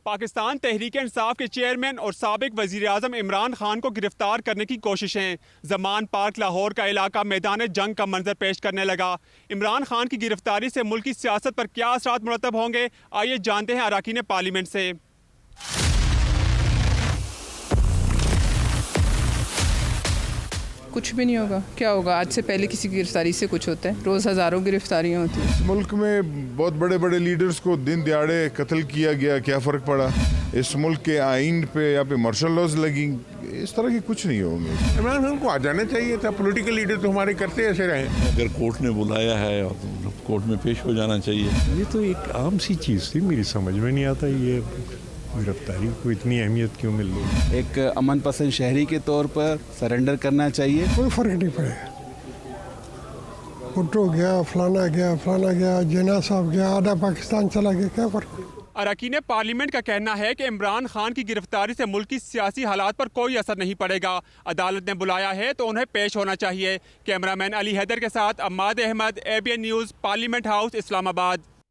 پاکستان تحریک انصاف کے چیئرمین اور سابق وزیر اعظم عمران خان کو گرفتار کرنے کی کوششیں۔ زمان پارک لاہور کا علاقہ میدان جنگ کا منظر پیش کرنے لگا۔ عمران خان کی گرفتاری سے ملکی سیاست پر کیا اثرات مرتب ہوں گے، آئیے جانتے ہیں اراکین پارلیمنٹ سے۔ کچھ بھی نہیں ہوگا، کیا ہوگا؟ آج سے پہلے کسی کی گرفتاری سے کچھ ہوتا ہے؟ روز ہزاروں گرفتاریاں ہوتی ہیں۔ ملک میں بہت بڑے بڑے لیڈرز کو دن دیہڑے قتل کیا گیا، کیا فرق پڑا؟ اس ملک کے آئین پہ یا پہ مارشل لاز لگیں، اس طرح کی کچھ نہیں ہوں گے۔ عمران خان کو آ جانا چاہیے تھا، پولیٹیکل لیڈر تو ہمارے کرتے ایسے رہے۔ اگر کورٹ نے بلایا ہے اور کورٹ میں پیش ہو جانا چاہیے۔ یہ تو ایک عام سی چیز تھی، میری سمجھ میں نہیں آتا یہ گرفتاری کو اتنی اہمیت کیوں مل رہی ہے۔ ایک امن پسند شہری کے طور پر سرنڈر کرنا چاہیے۔ کوئی فرق نہیں پڑے، بھٹو گیا، فلانا گیا، جناح صاحب گیا، آدھا پاکستان چلا گیا، کیا فرق؟ اراکین پارلیمنٹ کا کہنا ہے کہ عمران خان کی گرفتاری سے ملکی سیاسی حالات پر کوئی اثر نہیں پڑے گا۔ عدالت نے بلایا ہے تو انہیں پیش ہونا چاہیے۔ کیمرہ مین علی حیدر کے ساتھ Imad Ahmed, ABN News, Parliament House, اسلام آباد۔